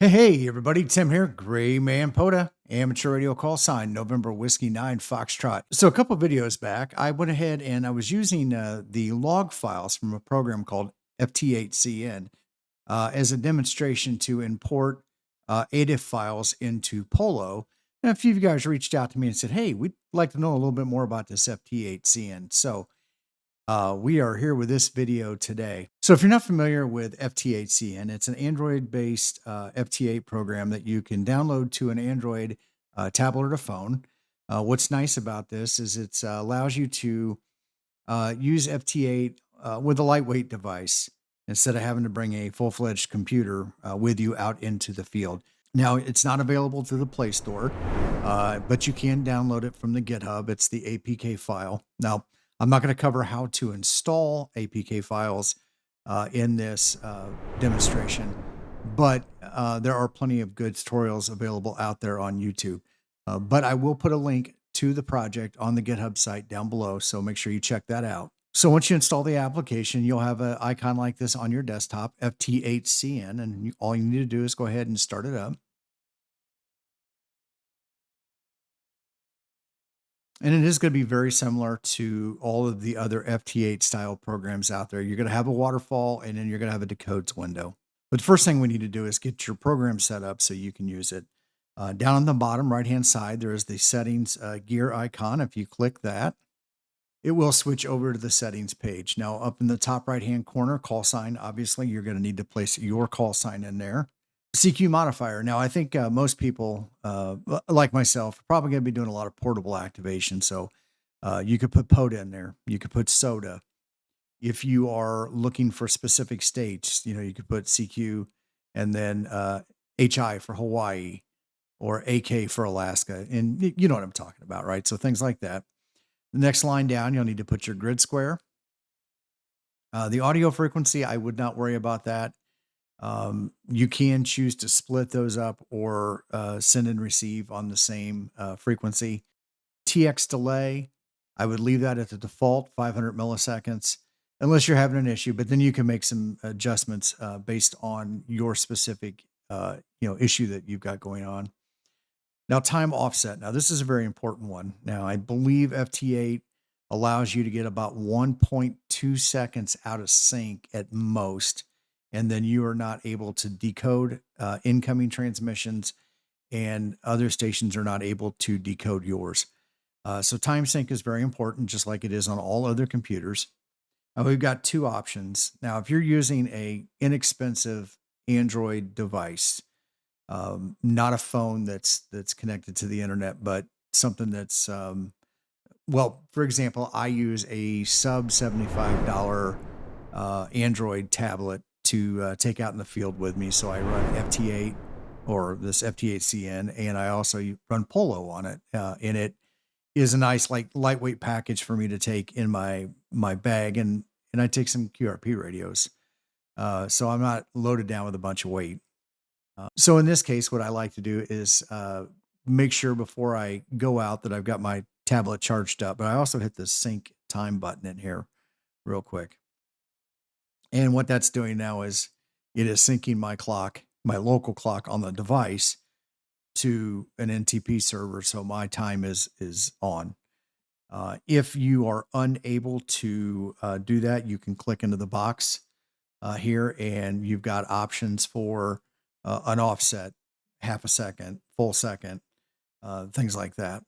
Hey, everybody. Tim here, Gray Man Poda, amateur radio call sign, November Whiskey 9 Foxtrot. So, a couple videos back, I went ahead and I was using the log files from a program called FT8 as a demonstration to import ADIF files into Polo. And a few of you guys reached out to me and said, hey, we'd like to know a little bit more about this FT8CN. So, we are here with this video today. So if you're not familiar with FT8CN, it's an Android-based FT8 program that you can download to an Android tablet or phone. What's nice about this is it allows you to use FT8 with a lightweight device instead of having to bring a full-fledged computer with you out into the field. Now, it's not available through the Play Store, but you can download it from the GitHub. It's the APK file. Now, I'm not going to cover how to install APK files in this demonstration, but there are plenty of good tutorials available out there on YouTube. But I will put a link to the project on the GitHub site down below, so make sure you check that out. So once you install the application, you'll have an icon like this on your desktop, FT8CN, and all you need to do is go ahead and start it up. And it is going to be very similar to all of the other FT8 style programs out there. You're going to have a waterfall and then you're going to have a decodes window. But the first thing we need to do is get your program set up so you can use it. Down on the bottom right hand side, there is the settings gear icon. If you click that, it will switch over to the settings page. Now, up in the top right hand corner, call sign, obviously, you're going to need to place your call sign in there. CQ modifier. Now, I think most people, like myself, are probably going to be doing a lot of portable activation. So you could put POTA in there. You could put SOTA. If you are looking for specific states, you could put CQ and then HI for Hawaii or AK for Alaska. And you know what I'm talking about, right? So things like that. The next line down, you'll need to put your grid square. The audio frequency, I would not worry about that. You can choose to split those up or send and receive on the same frequency. TX delay, I would leave that at the default 500 milliseconds, unless you're having an issue. But then you can make some adjustments based on your specific issue that you've got going on. Now, time offset. Now, this is a very important one. Now, I believe FT8 allows you to get about 1.2 seconds out of sync at most, and then you are not able to decode incoming transmissions, and other stations are not able to decode yours. So time sync is very important, just like it is on all other computers. We've got two options. Now, if you're using a inexpensive Android device, not a phone that's connected to the internet, but something that's well, for example, I use a sub $75 Android tablet to take out in the field with me. So I run FT8 or this FT8CN, and I also run Polo on it. And it is a nice, like, lightweight package for me to take in my bag, and I take some QRP radios. So I'm not loaded down with a bunch of weight. So in this case, what I like to do is make sure before I go out that I've got my tablet charged up, but I also hit the sync time button in here real quick. And what that's doing now is it is syncing my clock, my local clock on the device, to an NTP server. So my time is on. If you are unable to do that, you can click into the box here, and you've got options for an offset, half a second, full second, things like that.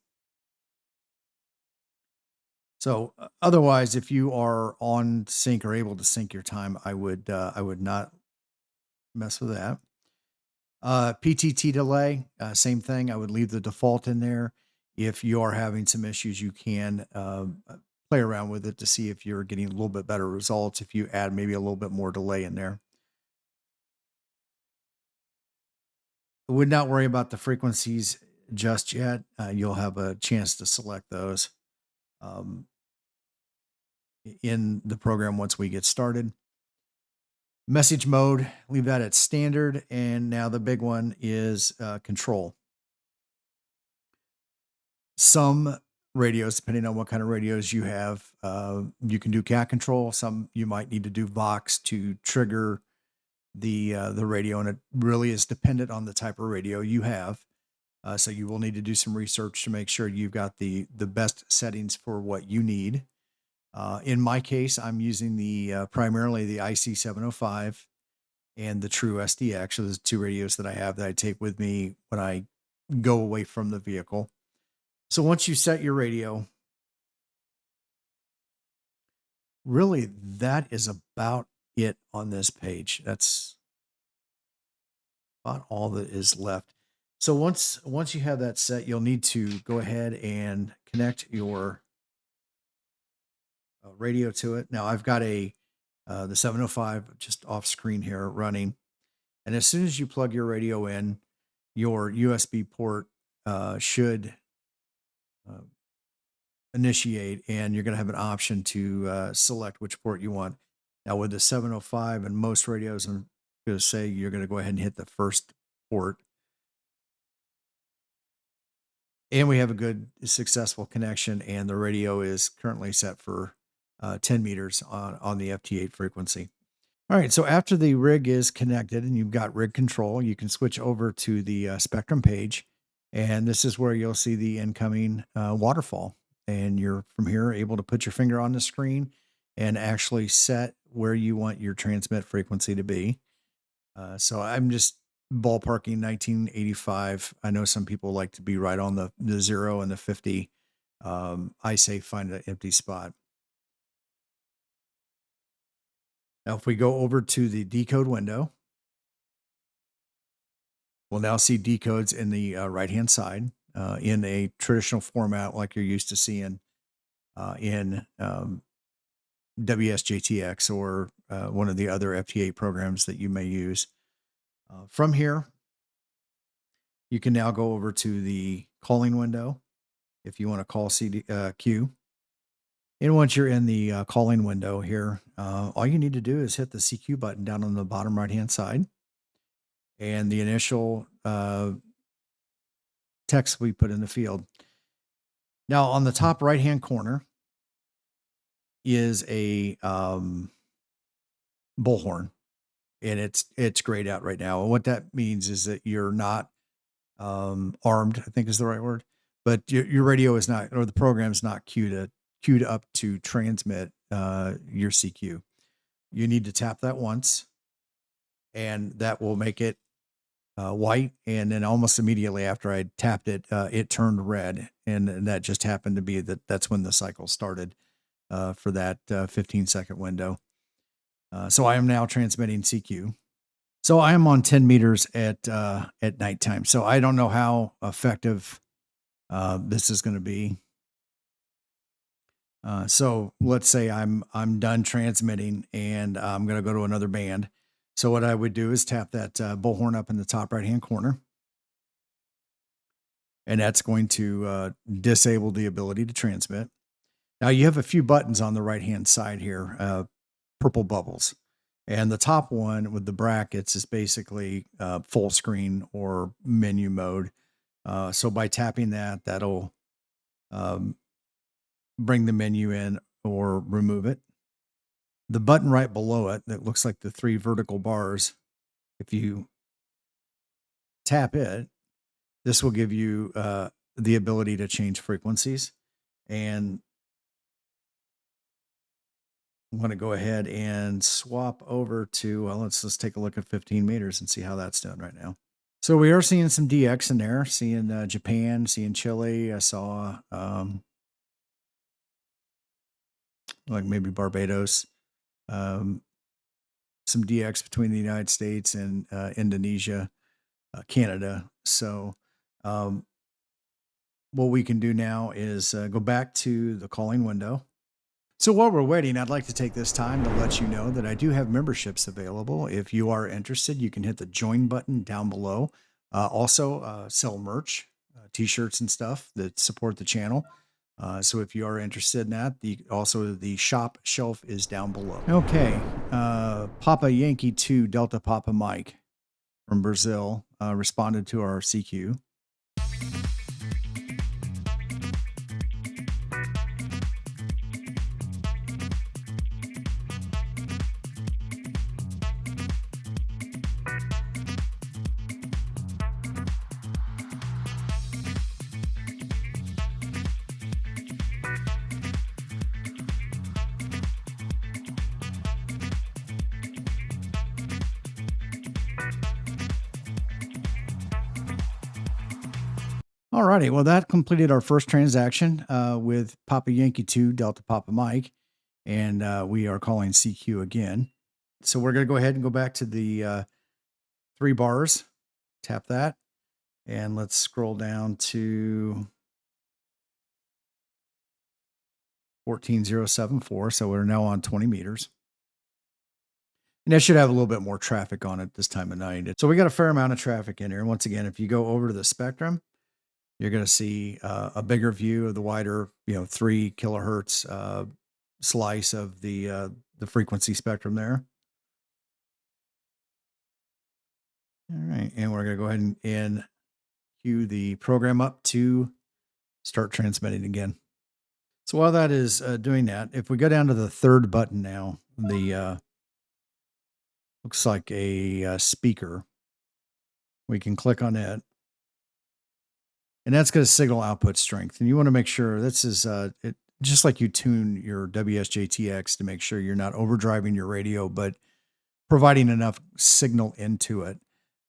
So otherwise, if you are on sync or able to sync your time, I would not mess with that. PTT delay, same thing. I would leave the default in there. If you are having some issues, you can play around with it to see if you're getting a little bit better results if you add maybe a little bit more delay in there. I would not worry about the frequencies just yet. You'll have a chance to select those um, in the program once we get started. Message mode, leave that at standard. And now the big one is control. Some radios, depending on what kind of radios you have, you can do cat control. Some you might need to do Vox to trigger the radio, and it really is dependent on the type of radio you have. So you will need to do some research to make sure you've got the best settings for what you need. In my case, I'm using the primarily the IC705 and the True SDX. So those two radios that I have that I take with me when I go away from the vehicle. So once you set your radio, really that is about it on this page. That's about all that is left. So once you have that set, you'll need to go ahead and connect your radio to it. Now I've got the 705 just off screen here running, and as soon as you plug your radio in, your USB port should uh, initiate, and you're going to have an option to select which port you want. Now with the 705 and most radios, I'm going to say you're going to go ahead and hit the first port. And we have a good, successful connection, and the radio is currently set for 10 meters on the FT8 frequency. All right, so after the rig is connected and you've got rig control, you can switch over to the Spectrum page, and this is where you'll see the incoming waterfall. And you're from here able to put your finger on the screen and actually set where you want your transmit frequency to be. So I'm just ballparking 1985. I know some people like to be right on the 0 and the 50. I say find an empty spot. Now, if we go over to the decode window, we'll now see decodes in the right-hand side in a traditional format like you're used to seeing in wsjt-x or one of the other FT8 programs that you may use. From here, you can now go over to the calling window if you want to call Q. And once you're in the calling window here, all you need to do is hit the CQ button down on the bottom right-hand side. And the initial text we put in the field. Now, on the top right-hand corner is a bullhorn, and it's grayed out right now. And what that means is that you're not armed, I think is the right word, but your radio is not, or the program is not queued up to transmit your CQ. You need to tap that once, and that will make it white. And then almost immediately after I tapped it, it turned red, and that just happened to be that's when the cycle started for that 15-second window. So I am now transmitting CQ. So I am on 10 meters at nighttime. So I don't know how effective this is going to be. So let's say I'm done transmitting and I'm going to go to another band. So what I would do is tap that bullhorn up in the top right-hand corner. And that's going to disable the ability to transmit. Now you have a few buttons on the right-hand side here, purple bubbles. And the top one with the brackets is basically full screen or menu mode. So by tapping that, that'll bring the menu in or remove it. The button right below it that looks like the 3 vertical bars, if you tap it, this will give you the ability to change frequencies. And I'm going to go ahead and swap over to, well, let's take a look at 15 meters and see how that's done right now. So we are seeing some DX in there, seeing Japan, seeing Chile. I saw like maybe Barbados, some DX between the United States and Indonesia, Canada. So what we can do now is go back to the calling window. So while we're waiting, I'd like to take this time to let you know that I do have memberships available. If you are interested, you can hit the join button down below. Also sell merch, t-shirts and stuff that support the channel. So if you are interested in that, the shop shelf is down below. Okay. Papa Yankee 2 Delta Papa Mike from Brazil responded to our CQ. Alrighty, well, that completed our first transaction with Papa Yankee 2 Delta Papa Mike, and we are calling CQ again. So we're going to go ahead and go back to the three bars, tap that, and let's scroll down to 14074. So we're now on 20 meters. And that should have a little bit more traffic on it this time of night. So we got a fair amount of traffic in here. And once again, if you go over to the spectrum, you're going to see a bigger view of the wider, 3 kilohertz slice of the frequency spectrum there. All right, and we're going to go ahead and cue the program up to start transmitting again. So while that is doing that, if we go down to the third button now, the looks like a speaker. We can click on it. And that's going to signal output strength. And you want to make sure this is just like you tune your wsjt-x to make sure you're not overdriving your radio, but providing enough signal into it.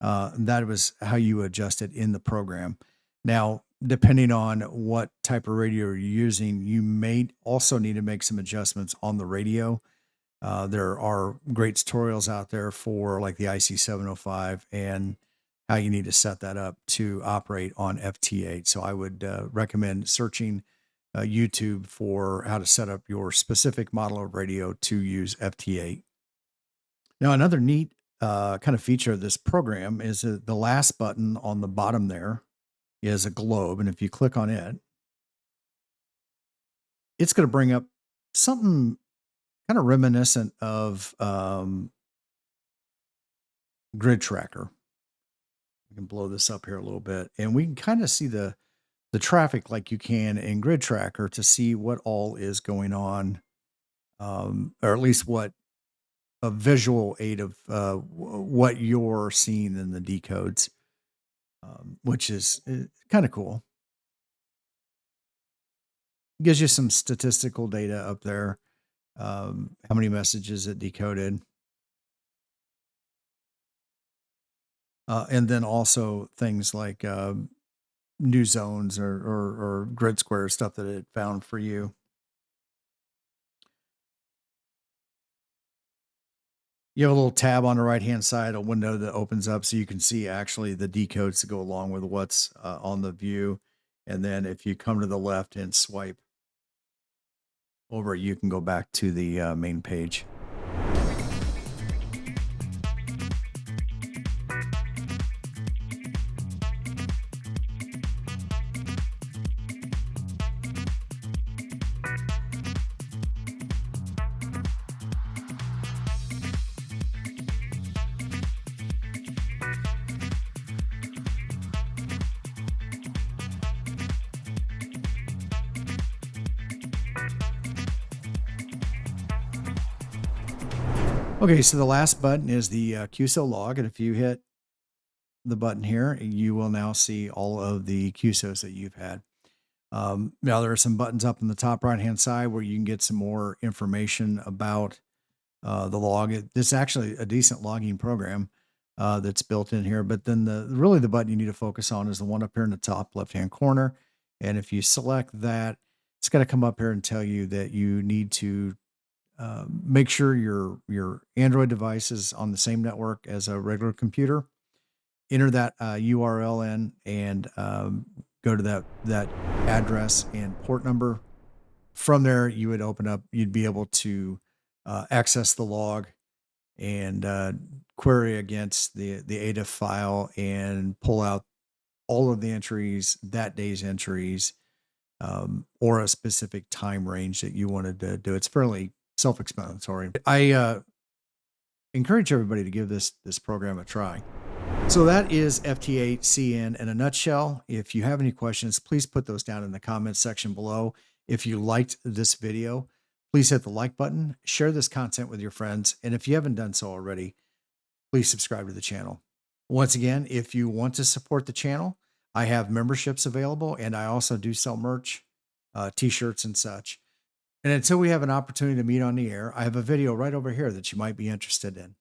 That was how you adjust it in the program. Now, depending on what type of radio you're using, you may also need to make some adjustments on the radio. There are great tutorials out there for like the IC705 and how you need to set that up to operate on FT8. So I would recommend searching YouTube for how to set up your specific model of radio to use FT8. Now, another neat kind of feature of this program is the last button on the bottom there is a globe. And if you click on it, it's going to bring up something kind of reminiscent of Grid Tracker. We can blow this up here a little bit, and we can kind of see the traffic like you can in Grid Tracker to see what all is going on, or at least what a visual aid of what you're seeing in the decodes, which is kind of cool. Gives you some statistical data up there, how many messages it decoded. And then also things like new zones or grid square stuff that it found for you. You have a little tab on the right-hand side, a window that opens up so you can see actually the decodes to go along with what's on the view. And then if you come to the left and swipe over, you can go back to the main page. Okay, so the last button is the QSO log, and if you hit the button here, you will now see all of the QSOs that you've had. Now there are some buttons up in the top right-hand side where you can get some more information about the log. It's actually a decent logging program that's built in here, but then really the button you need to focus on is the one up here in the top left-hand corner. And if you select that, it's going to come up here and tell you that you need to make sure your Android device is on the same network as a regular computer. Enter that URL in and go to that address and port number. From there, you would you'd be able to access the log and query against the ADIF file and pull out all of the entries, that day's entries, or a specific time range that you wanted to do. It's fairly self-explanatory. I encourage everybody to give this program a try. So that is FT8CN in a nutshell. If you have any questions, please put those down in the comments section below. If you liked this video, please hit the like button, share this content with your friends, and if you haven't done so already, please subscribe to the channel. Once again, if you want to support the channel, I have memberships available, and I also do sell merch, t-shirts and such. And until we have an opportunity to meet on the air, I have a video right over here that you might be interested in.